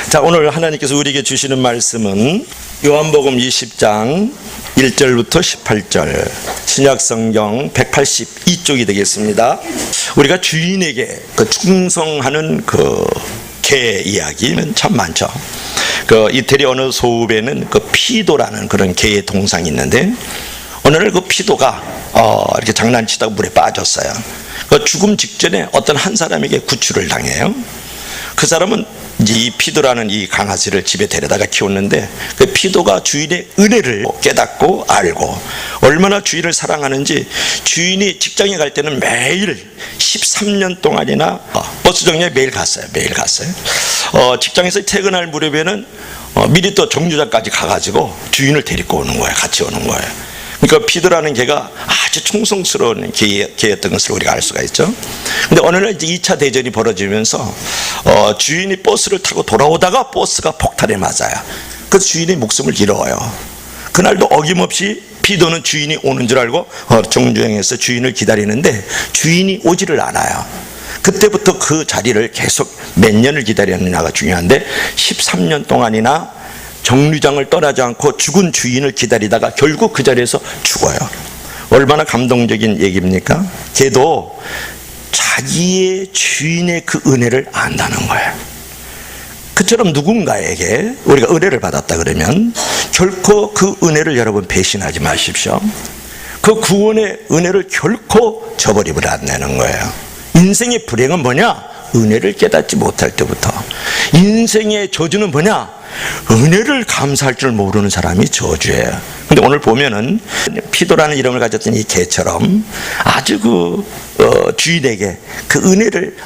자, 오늘 하나님께서 우리에게 주시는 말씀은 요한복음 20장 1절부터 18절, 신약성경 182쪽이 되겠습니다. 우리가 주인에게 충성하는 개 이야기는 참 많죠. 이태리 어느 소읍에는 피도라는 그런 개의 동상이 있는데, 어느 날 피도가 이렇게 장난치다가 물에 빠졌어요. 죽음 직전에 어떤 한 사람에게 구출을 당해요. 그 사람은 이제 이 피도라는 이 강아지를 집에 데려다가 키웠는데, 그 피도가 주인의 은혜를 깨닫고 알고 얼마나 주인을 사랑하는지 주인이 직장에 갈 때는 매일 13년 동안이나 버스 정류장에 매일 갔어요. 직장에서 퇴근할 무렵에는 미리 또 정류장까지 가가지고 주인을 데리고 오는 거예요. 같이 오는 거예요. 그러니까 피도라는 개가 아주 충성스러운 개였던 것을 우리가 알 수가 있죠. 근데 어느 날 이제 2차 대전이 벌어지면서 주인이 버스를 타고 돌아오다가 버스가 폭탄에 맞아요. 그래서 주인의 목숨을 잃어요. 그날도 어김없이 피도는 주인이 오는 줄 알고 정류장에서 주인을 기다리는데 주인이 오지를 않아요. 그때부터 그 자리를 계속 몇 년을 기다렸느냐가 중요한데, 13년 동안이나 정류장을 떠나지 않고 죽은 주인을 기다리다가 결국 그 자리에서 죽어요. 얼마나 감동적인 얘기입니까? 걔도 자기의 주인의 그 은혜를 안다는 거예요. 그처럼 누군가에게 우리가 은혜를 받았다 그러면 결코 그 은혜를 여러분 배신하지 마십시오. 그 구원의 은혜를 결코 저버리면 안 되는 거예요. 인생의 불행은 뭐냐? 은혜를 깨닫지 못할 때부터. 인생의 저주는 뭐냐? 은혜를 감사할 줄 모르는 사람이 저주예요. 근데 오늘 보면은 피도라는 이름을 가졌던 이 개처럼 아주 주인에게 그 은혜를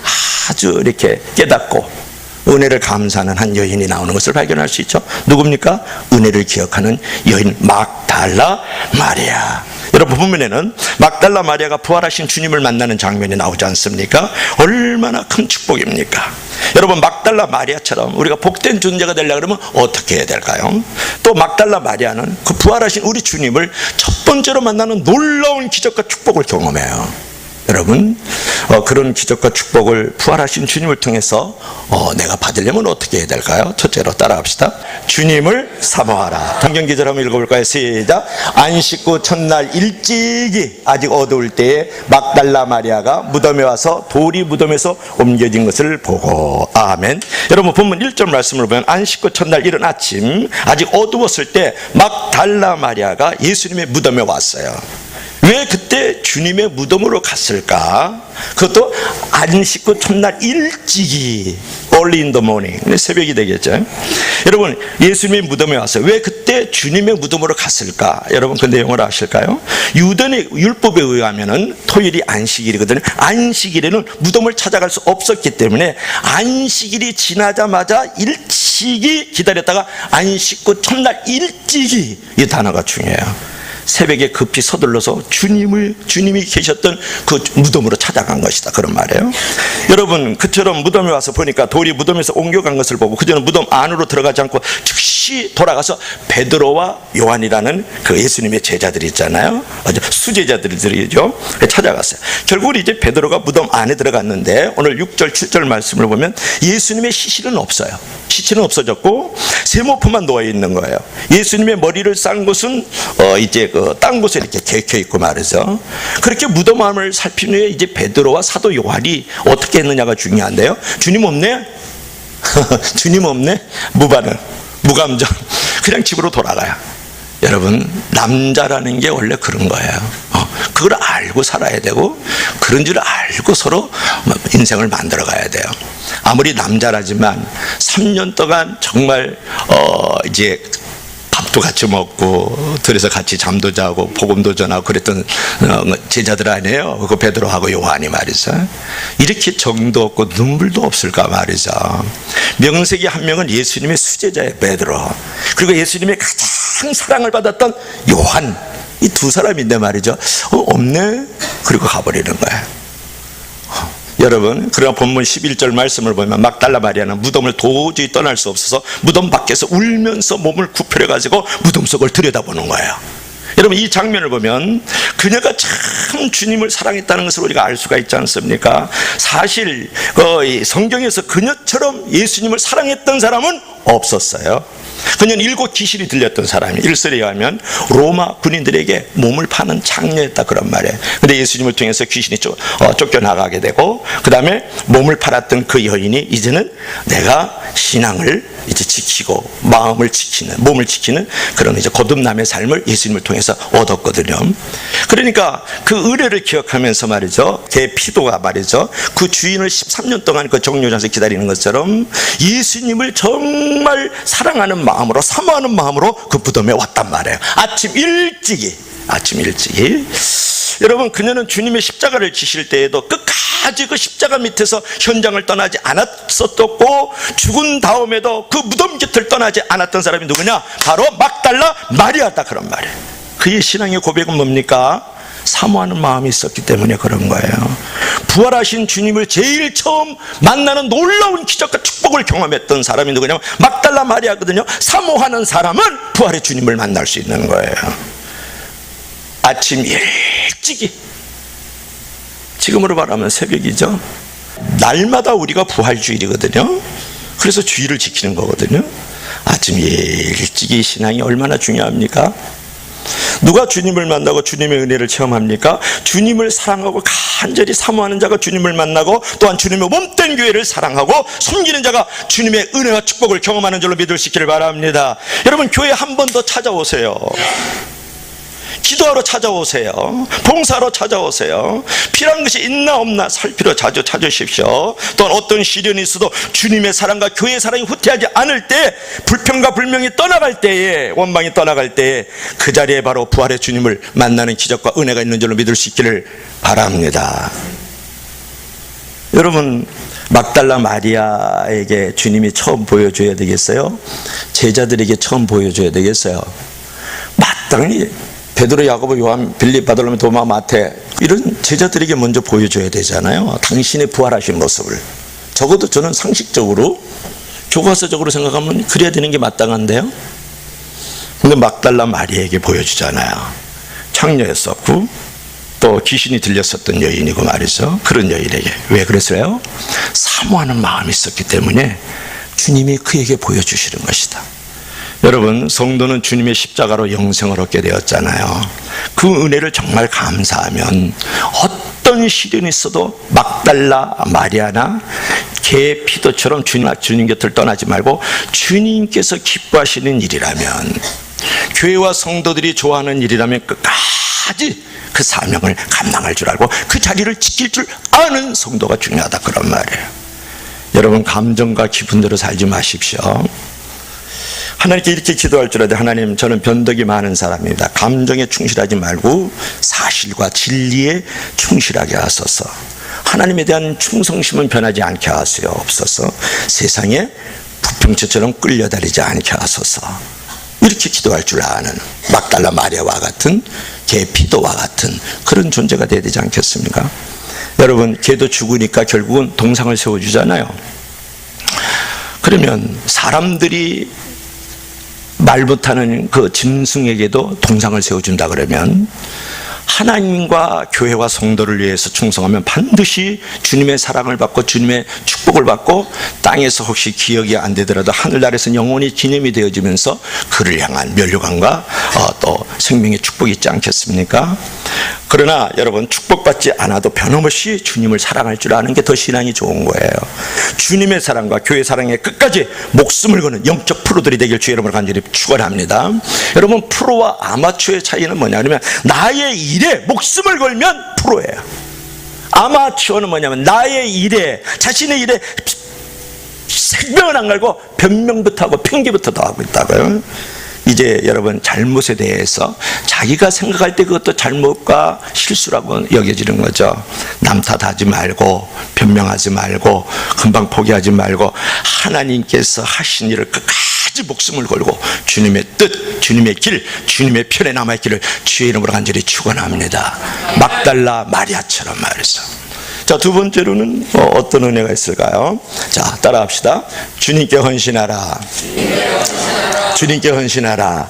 아주 이렇게 깨닫고 은혜를 감사하는 한 여인이 나오는 것을 발견할 수 있죠. 누굽니까? 은혜를 기억하는 여인 막달라 마리아. 여러분, 본문에는 막달라 마리아가 부활하신 주님을 만나는 장면이 나오지 않습니까? 얼마나 큰 축복입니까? 여러분, 막달라 마리아처럼 우리가 복된 존재가 되려고 그러면 어떻게 해야 될까요? 또 막달라 마리아는 그 부활하신 우리 주님을 첫 번째로 만나는 놀라운 기적과 축복을 경험해요. 여러분, 그런 기적과 축복을 부활하신 주님을 통해서 내가 받으려면 어떻게 해야 될까요? 첫째로 따라합시다. 주님을 사모하라. 성경기절 한번 읽어볼까요? 시작. 안식 후 첫날 일찍이 아직 어두울 때에 막달라 마리아가 무덤에 와서 돌이 무덤에서 옮겨진 것을 보고. 아멘. 여러분, 본문 1절 말씀을 보면 안식 후 첫날 이른 아침 아직 어두웠을 때 막달라 마리아가 예수님의 무덤에 왔어요. 왜 그때 주님의 무덤으로 갔을까? 그것도 안식 후 첫날 일찍이, early in the morning, 새벽이 되겠죠. 여러분, 예수님의 무덤에 왔어요. 왜 그때 주님의 무덤으로 갔을까? 여러분, 그 내용을 아실까요? 유대의 율법에 의하면은 토요일이 안식일이거든요. 안식일에는 무덤을 찾아갈 수 없었기 때문에 안식일이 지나자마자 일찍이 기다렸다가 안식 후 첫날 일찍이, 이 단어가 중요해요. 새벽에 급히 서둘러서 주님이 계셨던 그 무덤으로 찾아간 것이다, 그런 말이에요. 여러분, 그처럼 무덤에 와서 보니까 돌이 무덤에서 옮겨간 것을 보고 그저는 무덤 안으로 들어가지 않고 즉시 돌아가서 베드로와 요한이라는 그 예수님의 제자들이 있잖아요. 수제자들이죠. 찾아갔어요. 결국은 이제 베드로가 무덤 안에 들어갔는데 오늘 6절 7절 말씀을 보면 예수님의 시신은 없어요. 시체는 없어졌고 세모포만 놓여 있는 거예요. 예수님의 머리를 싼 곳은 이제 딴 곳에 이렇게 개켜 있고 말이죠. 그렇게 무덤 안을 살핀 후에 이제 베드로와 사도 요한이 어떻게 했느냐가 중요한데요. 주님 없네? 주님 없네? 무감정. 그냥 집으로 돌아가요. 여러분, 남자라는 게 원래 그런 거예요. 그걸 알고 살아야 되고 그런 줄 알고 서로 인생을 만들어 가야 돼요. 아무리 남자라지만 3년 동안 정말 이제 밥도 같이 먹고 둘이서 같이 잠도 자고 복음도 전하고 그랬던 제자들 아니에요. 그 베드로하고 요한이 말이죠. 이렇게 정도 없고 눈물도 없을까 말이죠. 명색이 한 명은 예수님의 수제자예요, 베드로. 그리고 예수님의 가장 사랑을 받았던 요한. 이 두 사람인데 말이죠. 없네? 그리고 가버리는 거예요. 여러분, 그러나 본문 11절 말씀을 보면 막달라 마리아는 무덤을 도저히 떠날 수 없어서 무덤 밖에서 울면서 몸을 굽혀려 가지고 무덤 속을 들여다보는 거예요. 여러분, 이 장면을 보면 그녀가 참 주님을 사랑했다는 것을 우리가 알 수가 있지 않습니까? 사실 성경에서 그녀처럼 예수님을 사랑했던 사람은 없었어요. 그녀는 7 귀신이 들렸던 사람이, 일설에 의하면 로마 군인들에게 몸을 파는 창녀였다 그런 말이에요. 근데 예수님을 통해서 귀신이 쫓겨나가게 되고, 그 다음에 몸을 팔았던 그 여인이 이제는 내가 신앙을 이제 지키고 마음을 지키는, 몸을 지키는 그런 이제 거듭남의 삶을 예수님을 통해서 얻었거든요. 그러니까 그 의뢰를 기억하면서 말이죠, 걔 피도가 말이죠, 그 주인을 13년 동안 그 정류장에서 기다리는 것처럼 예수님을 정말 사랑하는 마음으로, 사모하는 마음으로 그 무덤에 왔단 말이에요. 아침 일찍이. 여러분, 그녀는 주님의 십자가를 지실 때에도 끝까지 그 십자가 밑에서 현장을 떠나지 않았었고, 죽은 다음에도 그 무덤 곁을 떠나지 않았던 사람이 누구냐? 바로 막달라 마리아다 그런 말이에요. 그의 신앙의 고백은 뭡니까? 사모하는 마음이 있었기 때문에 그런 거예요. 부활하신 주님을 제일 처음 만나는 놀라운 기적과 축복을 경험했던 사람이 누구냐면 막달라 마리아거든요. 사모하는 사람은 부활의 주님을 만날 수 있는 거예요. 아침 일찍이, 지금으로 말하면 새벽이죠. 날마다 우리가 부활주일이거든요. 그래서 주일을 지키는 거거든요. 아침 일찍이 신앙이 얼마나 중요합니까? 누가 주님을 만나고 주님의 은혜를 체험합니까? 주님을 사랑하고 간절히 사모하는 자가 주님을 만나고, 또한 주님의 몸된 교회를 사랑하고 섬기는 자가 주님의 은혜와 축복을 경험하는 줄로 믿을 수 있기를 바랍니다. 여러분, 교회 한 번 더 찾아오세요. 기도하러 찾아오세요. 봉사하러 찾아오세요. 필요한 것이 있나 없나 살피러 자주 찾으십시오. 또한 어떤 시련이 있어도 주님의 사랑과 교회의 사랑이 후퇴하지 않을 때, 불평과 불명이 떠나갈 때에, 원망이 떠나갈 때에 그 자리에 바로 부활의 주님을 만나는 기적과 은혜가 있는 줄로 믿을 수 있기를 바랍니다. 여러분, 막달라 마리아에게 주님이 처음 보여줘야 되겠어요? 제자들에게 처음 보여줘야 되겠어요? 마땅히 베드로, 야고보, 요한, 빌립, 바돌로메, 도마, 마태 이런 제자들에게 먼저 보여줘야 되잖아요. 당신의 부활하신 모습을. 적어도 저는 상식적으로, 교과서적으로 생각하면 그래야 되는 게 마땅한데요. 근데 막달라 마리아에게 보여주잖아요. 창녀였었고 또 귀신이 들렸었던 여인이고 말이죠. 그런 여인에게. 왜 그랬어요? 사모하는 마음이 있었기 때문에 주님이 그에게 보여주시는 것이다. 여러분, 성도는 주님의 십자가로 영생을 얻게 되었잖아요. 그 은혜를 정말 감사하면 어떤 시련이 있어도 막달라 마리아나 개 피도처럼 주님 곁을 떠나지 말고 주님께서 기뻐하시는 일이라면, 교회와 성도들이 좋아하는 일이라면 끝까지 그 사명을 감당할 줄 알고 그 자리를 지킬 줄 아는 성도가 중요하다 그런 말이에요. 여러분, 감정과 기분대로 살지 마십시오. 하나님께 이렇게 기도할 줄 알아요. 하나님, 저는 변덕이 많은 사람입니다. 감정에 충실하지 말고 사실과 진리에 충실하게 하소서. 하나님에 대한 충성심은 변하지 않게 하시옵소서. 세상에 부평채처럼 끌려다니지 않게 하소서. 이렇게 기도할 줄 아는 막달라 마리아와 같은, 개 피도와 같은 그런 존재가 되어야 되지 않겠습니까? 여러분, 개도 죽으니까 결국은 동상을 세워주잖아요. 그러면 사람들이 말 못하는 그 짐승에게도 동상을 세워준다 그러면, 하나님과 교회와 성도를 위해서 충성하면 반드시 주님의 사랑을 받고 주님의 축복을 받고, 땅에서 혹시 기억이 안 되더라도 하늘나라에서 영원히 기념이 되어지면서 그를 향한 면류관과 또 생명의 축복이 있지 않겠습니까? 그러나 여러분, 축복받지 않아도 변함없이 주님을 사랑할 줄 아는 게 더 신앙이 좋은 거예요. 주님의 사랑과 교회 사랑에 끝까지 목숨을 거는 영적 프로들이 되길 주의 이름으로 간절히 축원합니다. 여러분, 프로와 아마추어의 차이는 뭐냐면, 나의 일에 목숨을 걸면 프로예요. 아마추어는 뭐냐면 나의 일에, 자신의 일에 생명을 안 걸고 변명부터 하고 핑계부터 더 하고 있다고요. 이제 여러분, 잘못에 대해서 자기가 생각할 때 그것도 잘못과 실수라고 여겨지는 거죠. 남 탓하지 말고, 변명하지 말고, 금방 포기하지 말고, 하나님께서 하신 일을 끝까지 목숨을 걸고 주님의 뜻, 주님의 길, 주님의 편에 남아있기를 주의 이름으로 간절히 축원합니다. 막달라 마리아처럼 말이죠. 자, 두 번째로는 어떤 은혜가 있을까요? 자, 따라합시다. 주님께 헌신하라. 주님께 헌신하라.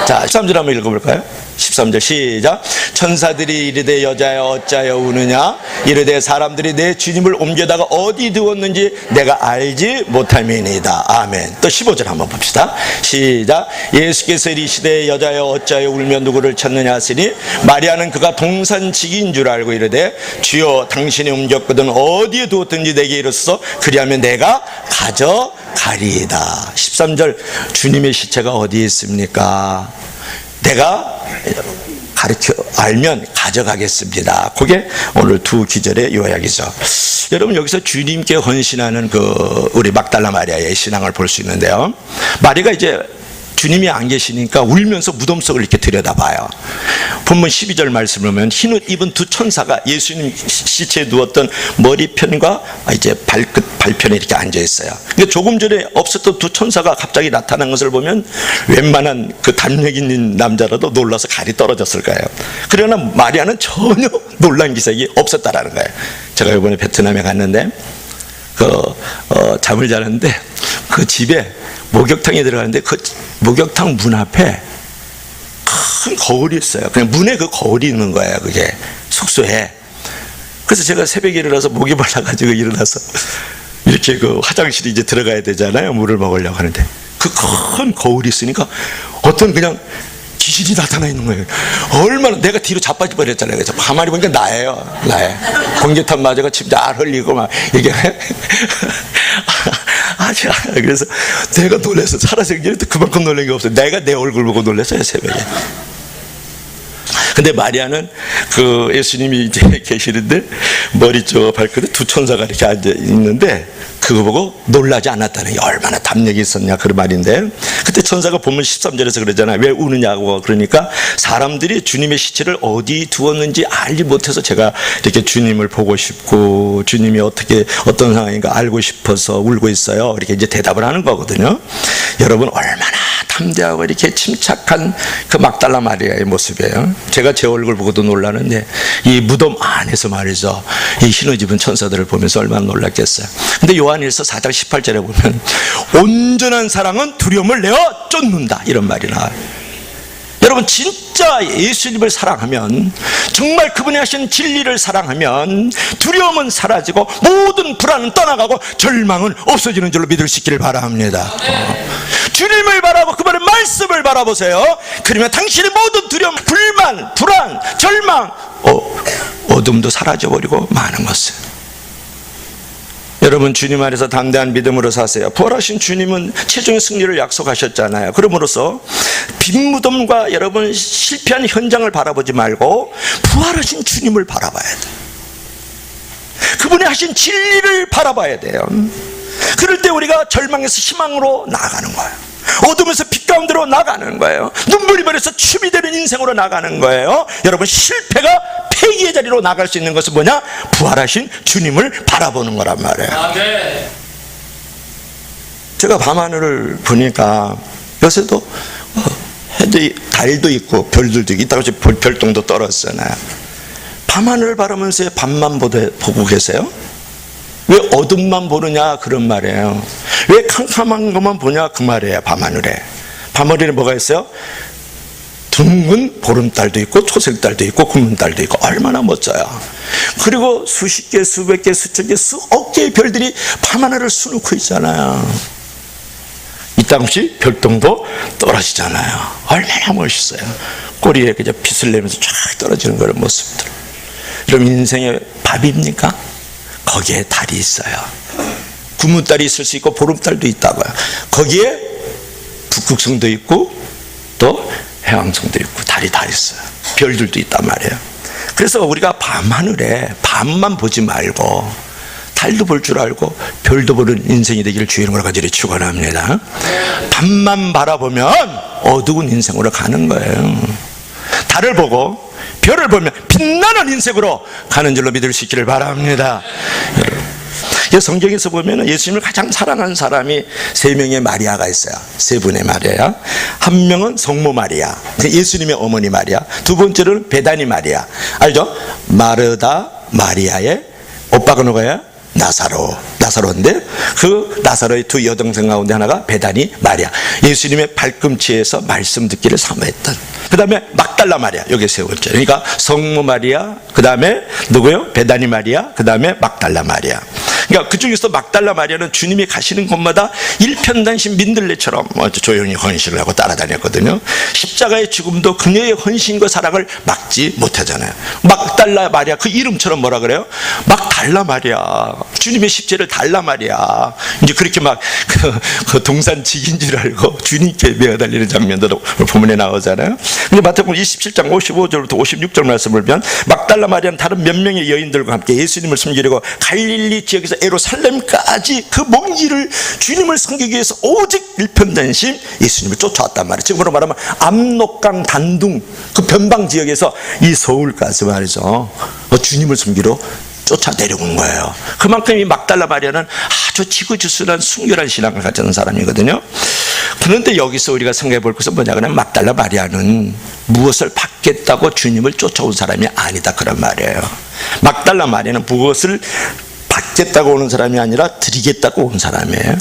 자, 13절 한번 읽어볼까요? 13절 시작. 천사들이 이르되 여자여 어찌하여 우느냐 이르되 사람들이 내 주님을 옮겨다가 어디 두었는지 내가 알지 못함이니이다. 아멘. 또 15절 한번 봅시다. 시작. 예수께서 이르시되 여자여 어찌하여 울며 누구를 찾느냐 하시니 마리아는 그가 동산지기인 줄 알고 이르되 주여 당신이 옮겼거든 어디에 두었든지 내게 이르소서 그리하면 내가 가져가리이다. 13절 주님의 시체가 어디에 있습니까? 내가 가르쳐 알면 가져가겠습니다. 그게 오늘 두 기절의 요약이죠. 여러분 여기서 주님께 헌신하는 우리 막달라 마리아의 신앙을 볼 수 있는데요. 마리아가 이제 주님이 안 계시니까 울면서 무덤 속을 이렇게 들여다봐요. 본문 12절 말씀을 보면 흰옷 입은 두 천사가 예수님 시체에 누웠던 머리편과 이제 발편에 이렇게 앉아 있어요. 근데 조금 전에 없었던 두 천사가 갑자기 나타난 것을 보면 웬만한 담력 있는 남자라도 놀라서 갈이 떨어졌을 거예요. 그러나 마리아는 전혀 놀란 기색이 없었다라는 거예요. 제가 이번에 베트남에 갔는데 잠을 자는데 그 집에 목욕탕에 들어가는데 그 목욕탕 문 앞에 큰 거울이 있어요. 그냥 문에 그 거울이 있는 거예요. 그게 숙소에. 그래서 제가 새벽에 일어나서 목이 말라가지고 일어나서 이렇게 화장실에 이제 들어가야 되잖아요. 물을 먹으려고 하는데 그 큰 거울이 있으니까 어떤 그냥 귀신이 나타나 있는 거예요. 얼마나 내가 뒤로 자빠져 버렸잖아요. 그래서 가만히 보니까 나예요. 공기탄 맞아가 침 잘 흘리고 막 이게 그래서 내가 놀라서 살아생전에도 그만큼 놀란 게 없어요. 내가 내 얼굴 보고 놀랐어요 새벽에. 근데 마리아는 예수님이 이제 계시는데 머리 쪽 발끝에 두 천사가 이렇게 앉아 있는데 그거 보고 놀라지 않았다는 게 얼마나 담력이 있었냐 그런 말인데, 그때 천사가 본문 13절에서 그러잖아요. 왜 우느냐고. 그러니까 사람들이 주님의 시체를 어디 두었는지 알지 못해서 제가 이렇게 주님을 보고 싶고 주님이 어떤 상황인가 알고 싶어서 울고 있어요. 이렇게 이제 대답을 하는 거거든요. 여러분 얼마나 담대하고 이렇게 침착한 그 막달라 마리아의 모습이에요. 제가 제 얼굴 보고도 놀라는데 이 무덤 안에서 말이죠, 이 흰옷 입은 천사들을 보면서 얼마나 놀랐겠어요. 근데 요한일서 4장 18절에 보면 온전한 사랑은 두려움을 내어 쫓는다 이런 말이 나와요. 여러분 진짜 예수님을 사랑하면, 정말 그분이 하신 진리를 사랑하면 두려움은 사라지고 모든 불안은 떠나가고 절망은 없어지는 줄로 믿을 수 있기를 바랍니다. 주님을 바라보고 그분의 말씀을 바라보세요. 그러면 당신의 모든 두려움, 불만, 불안, 절망, 어둠도 사라져버리고 많은 것을. 여러분 주님 안에서 담대한 믿음으로 사세요. 부활하신 주님은 최종의 승리를 약속하셨잖아요. 그러므로서 빈 무덤과 여러분 실패한 현장을 바라보지 말고 부활하신 주님을 바라봐야 돼요. 그분이 하신 진리를 바라봐야 돼요. 그럴 때 우리가 절망에서 희망으로 나아가는 거예요. 어둠에서 빛 가운데로 나가는 거예요. 눈물이 버려서 춤이 되는 인생으로 나가는 거예요. 여러분 실패가 폐기의 자리로 나갈 수 있는 것은 뭐냐? 부활하신 주님을 바라보는 거란 말이에요. 아멘. 제가 밤하늘을 보니까 요새도 달도 있고 별들도 있고 이따가 별똥도 떨어졌잖아요. 밤하늘을 바라면서 밤만 보고 계세요? 왜 어둠만 보느냐 그런 말이에요. 왜 캄캄한 것만 보냐 그 말이에요. 밤하늘에 뭐가 있어요? 둥근 보름달도 있고 초색달도 있고 금은달도 있고 얼마나 멋져요. 그리고 수십 개, 수백 개, 수천 개, 수억 개의 별들이 밤하늘을 수놓고 있잖아요. 이따금씩 별똥도 떨어지잖아요. 얼마나 멋있어요. 꼬리에 그저 빛을 내면서 쫙 떨어지는 그런 모습들. 여러분 인생의 밥입니까? 거기에 달이 있어요. 구문달이 있을 수 있고 보름달도 있다고요. 거기에 북극성도 있고 또 해왕성도 있고 달이 다 있어요. 별들도 있단 말이에요. 그래서 우리가 밤하늘에 밤만 보지 말고 달도 볼 줄 알고 별도 보는 인생이 되기를 주의 이름으로 간절히 축원합니다. 밤만 바라보면 어두운 인생으로 가는 거예요. 달을 보고 별을 보면 빛나는 인생으로 가는 줄로 믿을 수 있기를 바랍니다. 성경에서 보면 예수님을 가장 사랑한 사람이 세 명의 마리아가 있어요. 세 분의 마리아. 한 명은 성모 마리아, 예수님의 어머니 마리아. 두 번째는 베다니 마리아. 알죠? 마르다 마리아의 오빠가 누구예요? 나사로인데 그 나사로의 두 여동생 가운데 하나가 베다니 마리아, 예수님의 발꿈치에서 말씀 듣기를 사모했던. 그 다음에 막달라 마리아, 여기 세 번째. 그러니까 성모 마리아, 그 다음에 누구요? 베다니 마리아, 그 다음에 막달라 마리아. 그러니까 그 중에서 막달라 마리아는 주님이 가시는 곳마다 일편단심 민들레처럼 조용히 헌신을 하고 따라다녔거든요. 십자가의 죽음도 그녀의 헌신과 사랑을 막지 못하잖아요. 막달라 마리아, 그 이름처럼 뭐라 그래요? 막달라 마리아, 주님의 십자를 달라 마리아. 이제 그렇게 막 그 동산직인 줄 알고 주님께 매어달리는 장면도 본문에 나오잖아요. 근데 마태복음 27장 55절부터 56절 말씀을 보면 막달라 마리아는 다른 몇 명의 여인들과 함께 예수님을 섬기려고 갈릴리 지역에서 예루살렘까지 그 먼 길을 주님을 섬기기 위해서 오직 일편단심 예수님을 쫓아왔단 말이에요. 지금으로 말하면 압록강 단둥 그 변방 지역에서 이 서울까지 말이죠, 주님을 섬기러 쫓아 내려온 거예요. 그만큼 이 막달라 마리아는 아주 지구지순한 순결한 신앙을 가졌는 사람이거든요. 그런데 여기서 우리가 생각해 볼 것은 뭐냐, 그냥 막달라 마리아는 무엇을 받겠다고 주님을 쫓아온 사람이 아니다, 그런 말이에요. 막달라 마리아는 무엇을 받겠다고 오는 사람이 아니라 드리겠다고 온 사람이에요.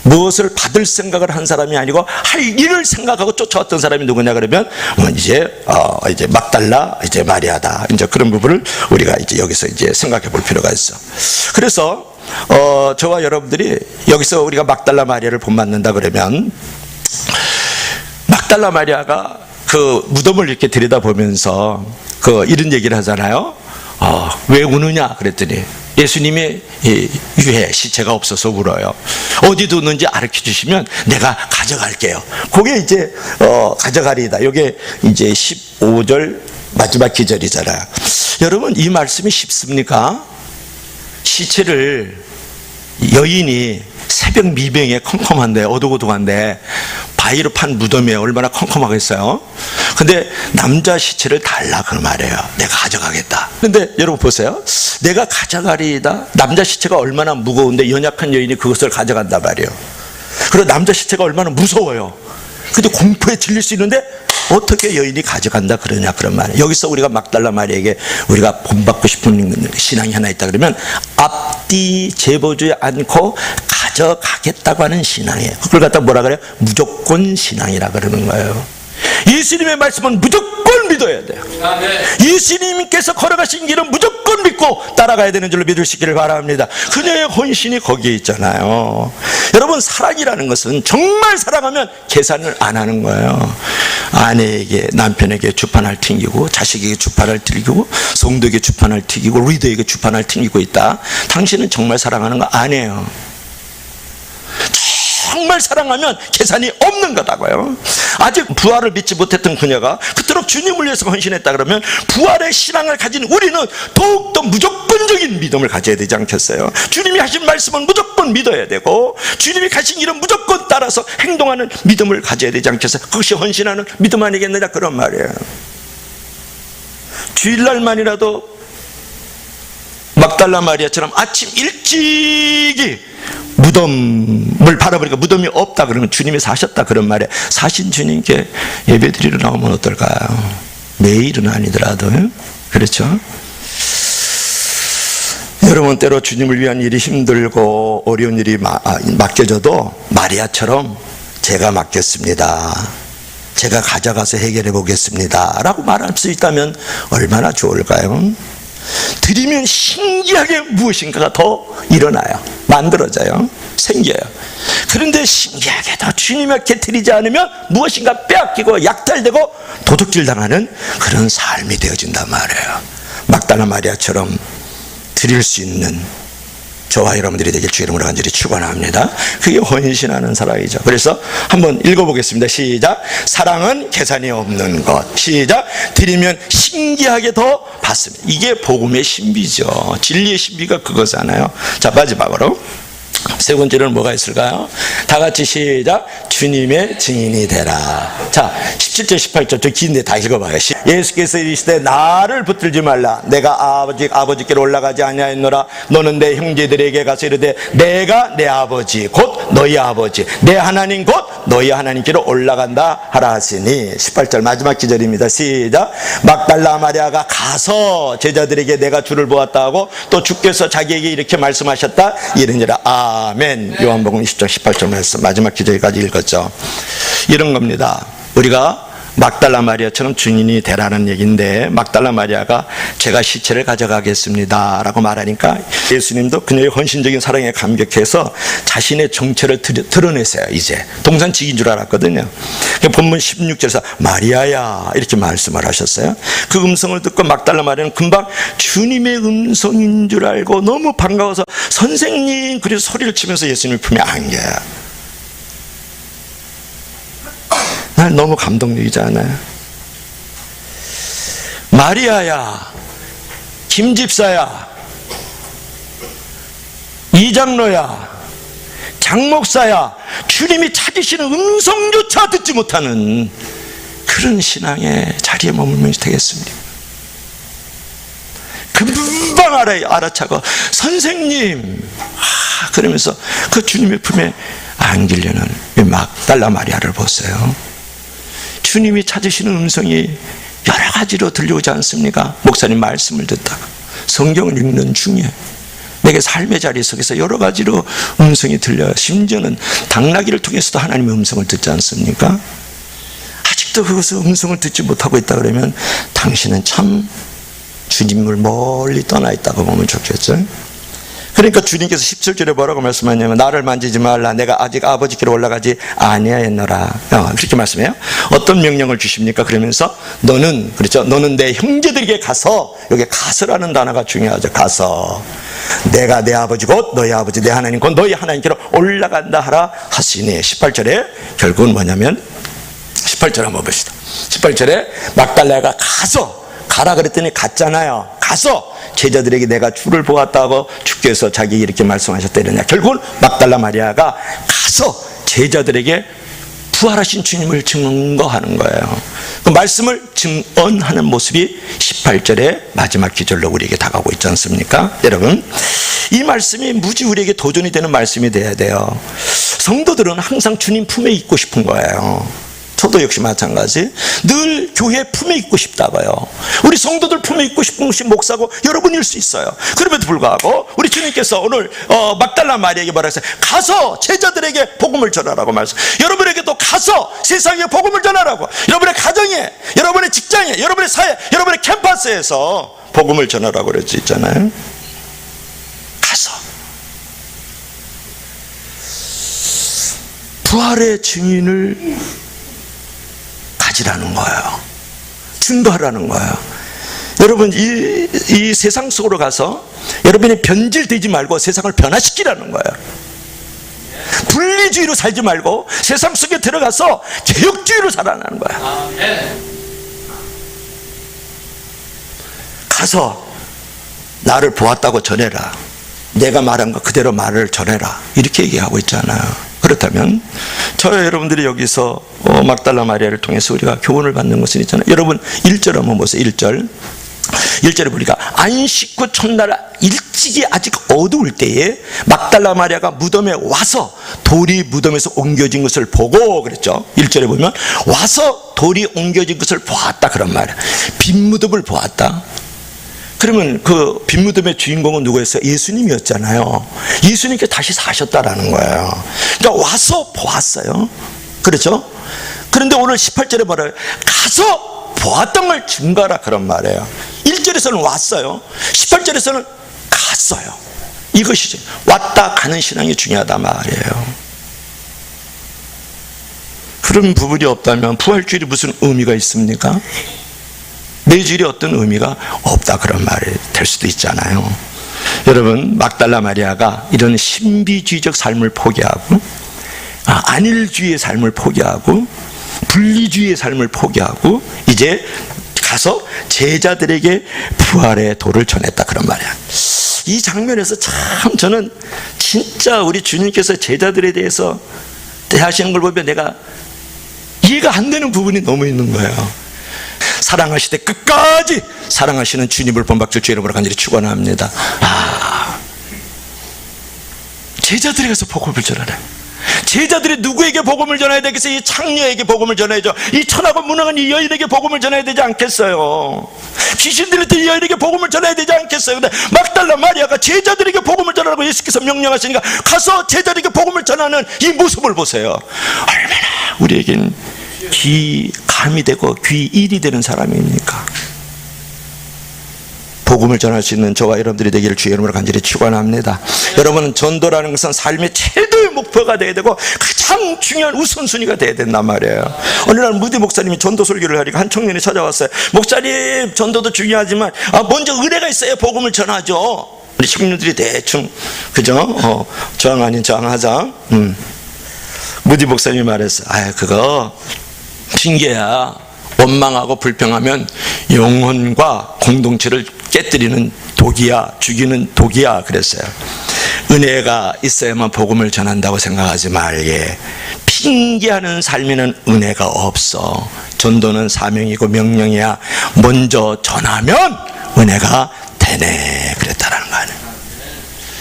무엇을 받을 생각을 한 사람이 아니고 할 일을 생각하고 쫓아왔던 사람이 누구냐 그러면 이제 막달라 마리아다. 이제 그런 부분을 우리가 이제 여기서 이제 생각해 볼 필요가 있어. 그래서 저와 여러분들이 여기서 우리가 막달라 마리아를 본받는다 그러면, 막달라 마리아가 그 무덤을 이렇게 들여다보면서 이런 얘기를 하잖아요. 왜 우느냐 그랬더니 예수님의 유해 시체가 없어서 울어요. 어디 뒀는지 알려 주시면 내가 가져갈게요. 그게 이제 가져가리이다. 이게 이제 15절 마지막 기절이잖아요. 여러분, 이 말씀이 쉽습니까? 시체를 여인이 새벽 미명에 컴컴한데 어둑어둑한데 바위로 판 무덤에 얼마나 컴컴하겠어요. 근데 남자 시체를 달라 그 말이에요. 내가 가져가겠다. 근데 여러분 보세요. 내가 가져가리이다. 남자 시체가 얼마나 무거운데 연약한 여인이 그것을 가져간단 말이에요. 그리고 남자 시체가 얼마나 무서워요. 근데 공포에 질릴 수 있는데 어떻게 여인이 가져간다 그러냐, 그런 말이에요. 여기서 우리가 막달라 마리아에게 우리가 본받고 싶은 신앙이 하나 있다 그러면 앞뒤 재보지 않고 가져가겠다고 하는 신앙이에요. 그걸 갖다 뭐라 그래요? 무조건 신앙이라 그러는 거예요. 예수님의 말씀은 무조건 믿어야 돼요. 예수님께서 걸어가신 길은 무조건 믿고 따라가야 되는 줄로 믿으시기를 바랍니다. 그녀의 헌신이 거기에 있잖아요. 여러분, 사랑이라는 것은 정말 사랑하면 계산을 안 하는 거예요. 아내에게, 남편에게 주판을 튕기고, 자식에게 주판을 튕기고, 성도에게 주판을 튕기고, 리더에게 주판을 튕기고 있다. 당신은 정말 사랑하는 거 아니에요. 정말 사랑하면 계산이 없는 거다고요. 아직 부활을 믿지 못했던 그녀가 그토록 주님을 위해서 헌신했다 그러면 부활의 신앙을 가진 우리는 더욱더 무조건적인 믿음을 가져야 되지 않겠어요? 주님이 하신 말씀은 무조건 믿어야 되고 주님이 가신 길은 무조건 따라서 행동하는 믿음을 가져야 되지 않겠어요? 그것이 헌신하는 믿음 아니겠느냐, 그런 말이에요. 주일날만이라도 막달라 마리아처럼 아침 일찍이 무덤을 바라보니까 무덤이 없다 그러면 주님이 사셨다, 그런 말에 사신 주님께 예배드리러 나오면 어떨까요? 매일은 아니더라도. 그렇죠? 여러분, 때로 주님을 위한 일이 힘들고 어려운 일이 맡겨져도 마리아처럼 제가 맡겼습니다, 제가 가져가서 해결해 보겠습니다 라고 말할 수 있다면 얼마나 좋을까요? 드리면 신기하게 무엇인가가 더 일어나요. 만들어져요. 생겨요. 그런데 신기하게도 주님에게 드리지 않으면 무엇인가 빼앗기고 약탈되고 도둑질 당하는 그런 삶이 되어진단 말이에요. 막달라 마리아처럼 드릴 수 있는 저와 여러분들이 되길 주 이름으로 간절히 축원합니다. 그게 헌신하는 사랑이죠. 그래서 한번 읽어보겠습니다. 시작. 사랑은 계산이 없는 것. 시작. 드리면 신기하게 더 받습니다. 이게 복음의 신비죠. 진리의 신비가 그거잖아요. 자, 마지막으로 세 번째는 뭐가 있을까요? 다 같이 시작. 주님의 증인이 되라. 자, 17절 18절 저 긴데 다 읽어봐요. 예수께서 이르시되 나를 붙들지 말라. 내가 아버지께로 올라가지 아니하였노라. 너는 내 형제들에게 가서 이르되 내가 내 아버지 곧 너희 아버지 내 하나님 곧 너희 하나님께로 올라간다 하라 하시니. 18절 마지막 기절입니다. 시작. 막달라 마리아가 가서 제자들에게 내가 주를 보았다 하고 또 주께서 자기에게 이렇게 말씀하셨다 이르니라. 아멘. 요한복음 20장 18절 말씀 마지막 기절까지 읽었죠. 이런 겁니다. 우리가 막달라 마리아처럼 증인이 되라는 얘기인데, 막달라 마리아가 제가 시체를 가져가겠습니다 라고 말하니까 예수님도 그녀의 헌신적인 사랑에 감격해서 자신의 정체를 드러내세요. 이제 동산직인 줄 알았거든요. 본문 16절에서 마리아야 이렇게 말씀을 하셨어요. 그 음성을 듣고 막달라 마리아는 금방 주님의 음성인 줄 알고 너무 반가워서 선생님 그래서 소리를 치면서 예수님의 품에 안겨요. 날 너무 감동적이지 않아요? 마리아야, 김집사야, 이장로야, 장목사야, 주님이 찾으시는 음성조차 듣지 못하는 그런 신앙의 자리에 머물면 되겠습니다. 금방 알아차고 선생님 그러면서 그 주님의 품에 안기려는 막달라 마리아를 보세요. 주님이 찾으시는 음성이 여러 가지로 들려오지 않습니까? 목사님 말씀을 듣다가 성경을 읽는 중에 내게 삶의 자리 속에서 여러 가지로 음성이 들려요. 심지어는 당나귀를 통해서도 하나님의 음성을 듣지 않습니까? 아직도 그것을 음성을 듣지 못하고 있다 그러면 당신은 참 주님을 멀리 떠나 있다고 보면 좋겠죠. 그러니까 주님께서 17절에 뭐라고 말씀하냐면 나를 만지지 말라. 내가 아직 아버지께로 올라가지 아니하였노라. 그렇게 말씀해요. 어떤 명령을 주십니까? 그러면서 너는, 그렇죠? 너는 내 형제들에게 가서, 여기 가서라는 단어가 중요하죠. 가서 내가 내 아버지 곧 너희 아버지 내 하나님 곧 너희 하나님께로 올라간다 하라 하시니. 18절에 결국은 뭐냐면 18절 한번 봅시다. 18절에 막달라가 가라 그랬더니 갔잖아요. 가서 제자들에게 내가 주를 보았다고 주께서 자기에게 이렇게 말씀하셨다 이러냐. 결국은 막달라 마리아가 가서 제자들에게 부활하신 주님을 증거하는 거예요. 그 말씀을 증언하는 모습이 18절의 마지막 기절로 우리에게 다가오고 있지 않습니까? 여러분, 이 말씀이 무지 우리에게 도전이 되는 말씀이 돼야 돼요. 성도들은 항상 주님 품에 있고 싶은 거예요. 저도 역시 마찬가지. 늘 교회 품에 있고 싶다고요. 우리 성도들 품에 있고 싶은 것이 목사고 여러분일 수 있어요. 그럼에도 불구하고 우리 주님께서 오늘 막달라 마리아에게 뭐라 했어요? 가서 제자들에게 복음을 전하라고 말씀. 여러분에게도 가서 세상에 복음을 전하라고. 여러분의 가정에, 여러분의 직장에, 여러분의 사회, 여러분의 캠퍼스에서 복음을 전하라고 그랬지 있잖아요. 가서 부활의 증인을 가지라는 거예요. 증거하라는 거예요. 여러분 이 세상 속으로 가서 여러분이 변질되지 말고 세상을 변화시키라는 거예요. 분리주의로 살지 말고 세상 속에 들어가서 개혁주의로 살아나는 거예요. 가서 나를 보았다고 전해라. 내가 말한 거 그대로 말을 전해라. 이렇게 얘기하고 있잖아요. 그렇다면 저와 여러분들이 여기서 막달라 마리아를 통해서 우리가 교훈을 받는 것은 있잖아요. 여러분 1절 한번 보세요. 1절에 보니까 안식 후 첫날 일찍이 아직 어두울 때에 막달라 마리아가 무덤에 와서 돌이 무덤에서 옮겨진 것을 보고 그랬죠. 1절에 보면 와서 돌이 옮겨진 것을 보았다 그런 말이에요. 빈 무덤을 보았다. 그러면 그 빈무덤의 주인공은 누구였어요? 예수님이었잖아요. 예수님께 다시 사셨다라는 거예요. 그러니까 와서 보았어요. 그렇죠? 그런데 오늘 18절에 뭐라요? 가서 보았던 걸 증거하라 그런 말이에요. 1절에서는 왔어요. 18절에서는 갔어요. 이것이죠. 왔다 가는 신앙이 중요하단 말이에요. 그런 부분이 없다면 부활주일이 무슨 의미가 있습니까? 매주일이 어떤 의미가 없다 그런 말이 될 수도 있잖아요. 여러분 막달라 마리아가 이런 신비주의적 삶을 포기하고 안일주의의 삶을 포기하고 분리주의의 삶을 포기하고 이제 가서 제자들에게 부활의 도를 전했다 그런 말이야. 이 장면에서 참 저는 진짜 우리 주님께서 제자들에 대해서 대하시는 걸 보면 내가 이해가 안 되는 부분이 너무 있는 거예요. 사랑하시되 끝까지 사랑하시는 주님을 본받길 주 이름으로 간절히 축원합니다. 제자들이 가서 복음을 전하라. 제자들이 누구에게 복음을 전해야 되겠어요? 이 창녀에게 복음을 전해야죠. 이 천하고 무능한 이 여인에게 복음을 전해야 되지 않겠어요? 귀신 들렸던 이 여인에게 복음을 전해야 되지 않겠어요? 근데 막달라 마리아가 제자들에게 복음을 전하라고 예수께서 명령하시니까 가서 제자들에게 복음을 전하는 이 모습을 보세요. 얼마나 우리에겐 귀감이 되고 귀일이 되는 사람입니까? 복음을 전할 수 있는 저와 여러분들이 되기를 주의 이름으로 간절히 축원합니다. 여러분은 전도라는 것은 삶의 최고의 목표가 돼야 되고 가장 중요한 우선순위가 돼야 된단 말이에요. 어느 날 무디 목사님이 전도 설교를 하니까 한 청년이 찾아왔어요. 목사님, 전도도 중요하지만 먼저 은혜가 있어야 복음을 전하죠. 우리 청년들이 대충 그죠? 저항 아닌 저항하자. 무디 목사님이 말했어요. 그거 핑계야. 원망하고 불평하면 영혼과 공동체를 깨뜨리는 독이야, 죽이는 독이야 그랬어요. 은혜가 있어야만 복음을 전한다고 생각하지 말게. 핑계하는 삶에는 은혜가 없어. 전도는 사명이고 명령이야. 먼저 전하면 은혜가 되네 그랬다라는 거 아니에요.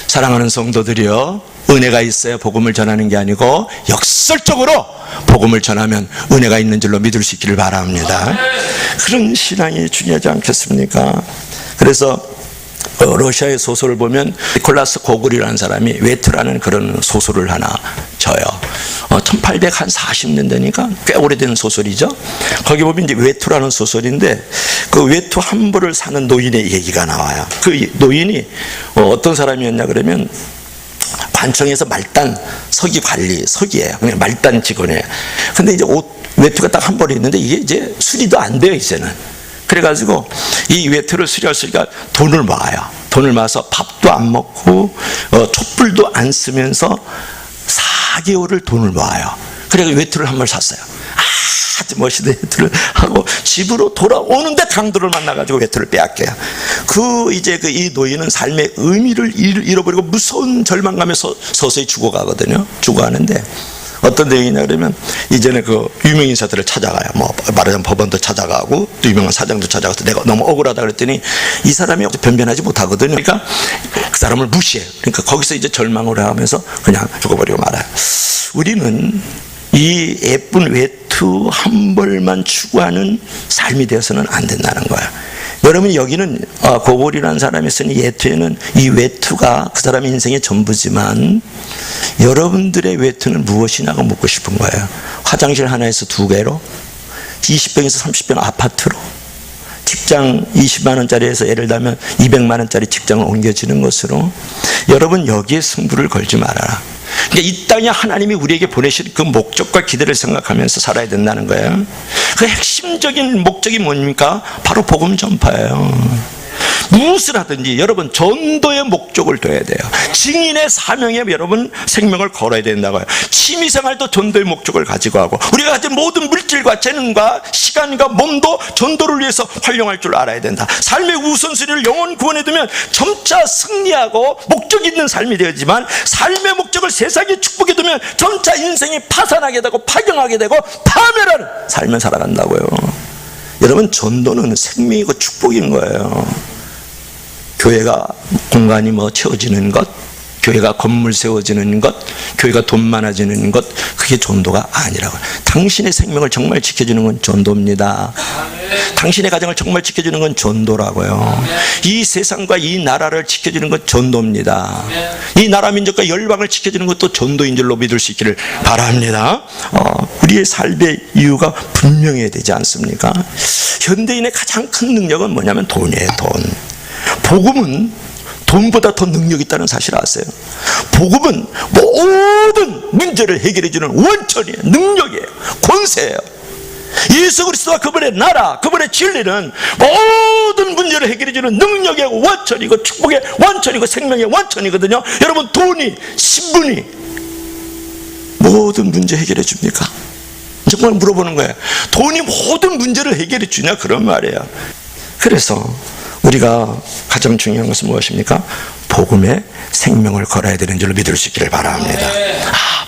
사랑하는 성도들이요, 은혜가 있어야 복음을 전하는 게 아니고 역설적으로 복음을 전하면 은혜가 있는 줄로 믿을 수 있기를 바랍니다. 그런 신앙이 중요하지 않겠습니까? 그래서 러시아의 소설을 보면 니콜라스 고글이라는 사람이 외투라는 그런 소설을 하나 져요. 1840년대니까 꽤 오래된 소설이죠. 거기 보면 이제 외투라는 소설인데 그 외투 한 벌을 사는 노인의 얘기가 나와요. 그 노인이 어떤 사람이었냐 그러면 관청에서 말단 서기 관리, 서기예요. 그냥 말단 직원이에요. 근데 이제 외투가 딱 한 벌이 있는데 이게 이제 수리도 안 돼요, 이제는. 그래가지고 이 외투를 수리할 수 있으니까 돈을 모아요. 돈을 모아서 밥도 안 먹고 촛불도 안 쓰면서 4개월을 돈을 모아요. 그래서 외투를 한 벌 샀어요. 아주 멋있는 외투를 하고 집으로 돌아오는데 강도를 만나가지고 외투를 빼앗겨요. 이 노인은 삶의 의미를 잃어버리고 무서운 절망감에 서서히 죽어가거든요. 죽어가는데 어떤 내용이냐 그러면 이제는 그 유명 인사들을 찾아가요. 말하자면 법원도 찾아가고 또 유명한 사장도 찾아가서 내가 너무 억울하다 그랬더니 이 사람이 변변하지 못하거든요. 그러니까 그 사람을 무시해요. 그러니까 거기서 이제 절망을 하면서 그냥 죽어버리고 말아요. 우리는 이 예쁜 외투 한 벌만 추구하는 삶이 되어서는 안 된다는 거야. 여러분, 여기는 고골이라는 사람이 쓴 이 외투에는 이 외투가 그 사람의 인생의 전부지만 여러분들의 외투는 무엇이냐고 묻고 싶은 거예요. 화장실 하나에서 2개로, 20평에서 30평 아파트로, 직장 20만 원짜리에서 예를 들면 200만 원짜리 직장을 옮겨지는 것으로 여러분 여기에 승부를 걸지 말아라. 그러니까 이 땅에 하나님이 우리에게 보내신 그 목적과 기대를 생각하면서 살아야 된다는 거예요. 그 핵심적인 목적이 뭡니까? 바로 복음 전파예요. 무엇을 하든지 여러분 전도의 목적을 둬야 돼요. 증인의 사명에 여러분 생명을 걸어야 된다고요. 취미생활도 전도의 목적을 가지고 하고 우리가 가진 모든 물질과 재능과 시간과 몸도 전도를 위해서 활용할 줄 알아야 된다. 삶의 우선순위를 영혼 구원에 두면 점차 승리하고 목적 있는 삶이 되지만 삶의 목적을 세상의 축복에 두면 점차 인생이 파산하게 되고 파경하게 되고 파멸하는 삶을 살아간다고요. 여러분, 전도는 생명이고 축복인 거예요. 교회가 공간이 채워지는 것, 교회가 건물 세워지는 것, 교회가 돈 많아지는 것, 그게 전도가 아니라고요. 당신의 생명을 정말 지켜주는 건 전도입니다. 당신의 가정을 정말 지켜주는 건 전도라고요. 이 세상과 이 나라를 지켜주는 건 전도입니다. 이 나라 민족과 열방을 지켜주는 것도 전도인 줄로 믿을 수 있기를 바랍니다. 우리의 삶의 이유가 분명해야 되지 않습니까? 현대인의 가장 큰 능력은 뭐냐면 돈이에요. 돈. 복음은 돈보다 더 능력이 있다는 사실을 아세요? 복음은 모든 문제를 해결해주는 원천이에요. 능력이에요. 권세예요. 예수 그리스도와 그분의 나라, 그분의 진리는 모든 문제를 해결해주는 능력의 원천이고 축복의 원천이고 생명의 원천이거든요. 여러분, 돈이, 신분이 모든 문제 해결해 줍니까? 정말 물어보는 거예요. 돈이 모든 문제를 해결해 주냐? 그런 말이에요. 그래서 우리가 가장 중요한 것은 무엇입니까? 복음에 생명을 걸어야 되는 줄로 믿을 수 있기를 바랍니다.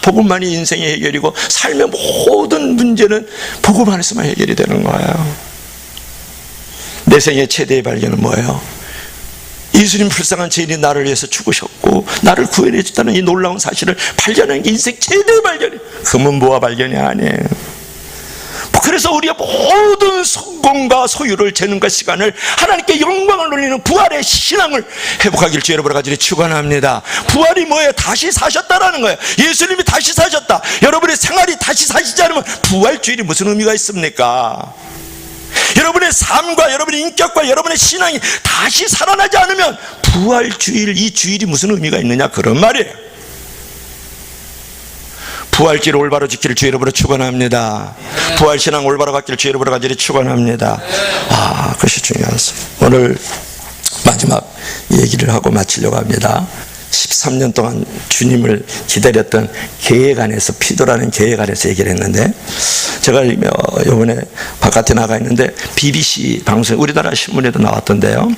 복음만이 인생의 해결이고 삶의 모든 문제는 복음 안에서만 해결이 되는 거예요. 내 생의 최대의 발견은 뭐예요? 예수님 불쌍한 죄인이 나를 위해서 죽으셨고 나를 구원해 줬다는 이 놀라운 사실을 발견하는 게 인생 최대의 발견이에요. 금은 뭐가 발견이 아니에요. 그래서 우리의 모든 성공과 소유를, 재능과 시간을 하나님께 영광을 돌리는 부활의 신앙을 회복하기를 주 여러분과 간절히 축원합니다. 부활이 뭐예요? 다시 사셨다라는 거예요. 예수님이 다시 사셨다. 여러분의 생활이 다시 사시지 않으면 부활주일이 무슨 의미가 있습니까? 여러분의 삶과 여러분의 인격과 여러분의 신앙이 다시 살아나지 않으면 부활주일, 이 주일이 무슨 의미가 있느냐, 그런 말이에요. 부활주일 올바로 지키를 주 여러분으로 축원합니다. 부활신앙 올바로 갖기를 주 여러분으로 간절히 축원합니다. 그것이 중요하죠. 오늘 마지막 얘기를 하고 마치려고 합니다. 13년 동안 주님을 기다렸던 계획 안에서, 피도라는 계획 안에서 얘기를 했는데, 제가 이번에 바깥에 나가 있는데 BBC 방송, 우리나라 신문에도 나왔던데요,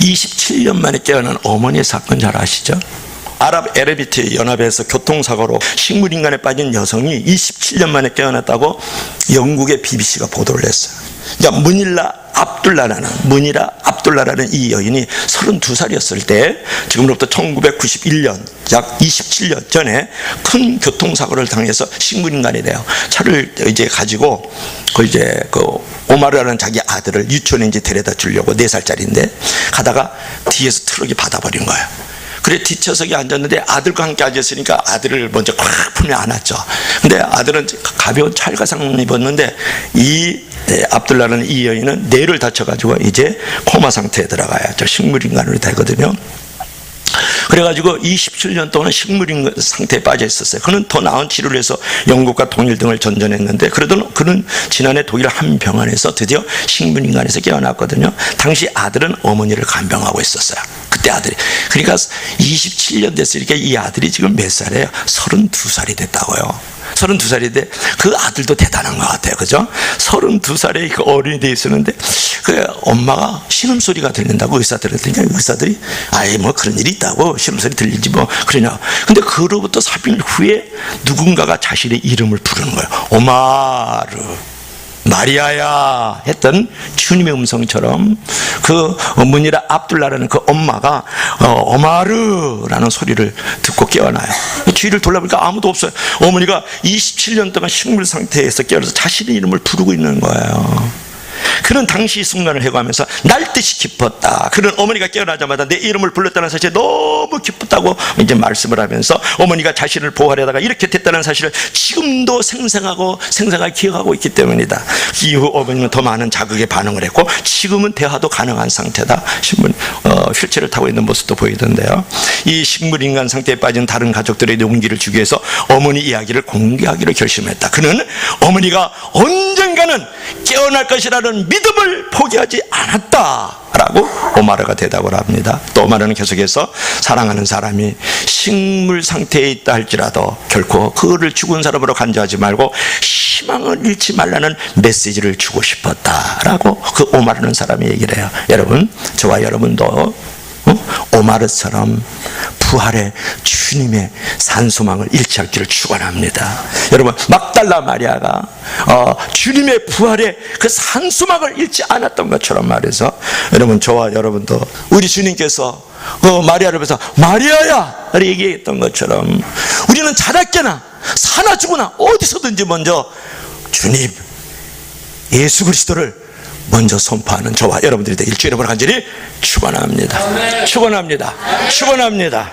27년 만에 깨어난 어머니의 사건 잘 아시죠? 아랍에미리트 연합에서 교통사고로 식물인간에 빠진 여성이 27년 만에 깨어났다고 영국의 BBC가 보도를 했어요. 그러니까 문이라 압둘라라는 이 여인이 32살이었을 때, 지금으로부터 1991년, 약 27년 전에 큰 교통사고를 당해서 식물인간이 돼요. 차를 이제 가지고 그 오마르라는 자기 아들을 유치원에 이제 데려다 주려고, 4살짜리인데 가다가 뒤에서 트럭이 받아버린 거예요. 그래 뒷좌석에 앉았는데 아들과 함께 앉았으니까 아들을 먼저 콱 품에 안았죠. 근데 아들은 가벼운 찰가상을 입었는데 이 압둘라는 이 여인은 뇌를 다쳐가지고 이제 코마 상태에 들어가야죠. 식물인간으로 되거든요. 그래가지고 27년 동안 식물인간 상태에 빠져 있었어요. 그는 더 나은 치료를 해서 영국과 독일 등을 전전했는데, 그래도 그는 지난해 독일 한 병원에서 드디어 식물인간에서 깨어났거든요. 당시 아들은 어머니를 간병하고 있었어요. 그때 아들이, 그러니까 27년 됐으니까 이 아들이 지금 몇 살이에요? 32살이 됐다고요. 32살인데 그 아들도 대단한 것 같아요. 그죠? 32살에 그 어른이 돼 있었는데 그 엄마가 신음소리가 들린다고 의사들을 들으니까 의사들이 아예 뭐 그런 일이 있다고, 신음소리 들리지 뭐 그러냐. 근데 그로부터 3일 후에 누군가가 자신의 이름을 부르는 거예요. 오마르, 마리아야 했던 주님의 음성처럼 그 문이라 압둘라라는 그 엄마가 오마르라는 소리를 듣고 깨어나요. 주위를 돌아보니까 아무도 없어요. 어머니가 27년 동안 식물 상태에서 깨어나서 자신의 이름을 부르고 있는 거예요. 그는 당시 순간을 해고하면서 날듯이 기뻤다. 그는 어머니가 깨어나자마자 내 이름을 불렀다는 사실에 너무 기뻤다고 이제 말씀을 하면서 어머니가 자신을 보호하려다가 이렇게 됐다는 사실을 지금도 생생하게 기억하고 있기 때문이다. 이후 어머니는 더 많은 자극에 반응을 했고 지금은 대화도 가능한 상태다. 신문 휠체어를 타고 있는 모습도 보이던데요. 이 식물인간 상태에 빠진 다른 가족들의 용기를 주기 위해서 어머니 이야기를 공개하기로 결심했다. 그는 어머니가 언젠가는 깨어날 것이라는 믿음을 포기하지 않았다라고 오마르가 대답을 합니다. 또 오마르는 계속해서 사랑하는 사람이 식물 상태에 있다 할지라도 결코 그를 죽은 사람으로 간주하지 말고 희망을 잃지 말라는 메시지를 주고 싶었다라고 그 오마르는 사람이 얘기를 해요. 여러분, 저와 여러분도 오마르처럼 부활의 주님의 산소망을 잃지 않기를 축원합니다. 여러분, 막달라 마리아가 주님의 부활의 그 산소망을 잃지 않았던 것처럼 말해서, 여러분, 저와 여러분도 우리 주님께서 마리아를 보면서 마리아야 라고 얘기했던 것처럼 우리는 자랄게나 사나 죽으나 어디서든지 먼저 주님 예수 그리스도를 먼저 선포하는 저와 여러분들이 되길 주 여러분을 간절히 축원합니다. 축원합니다. 축원합니다.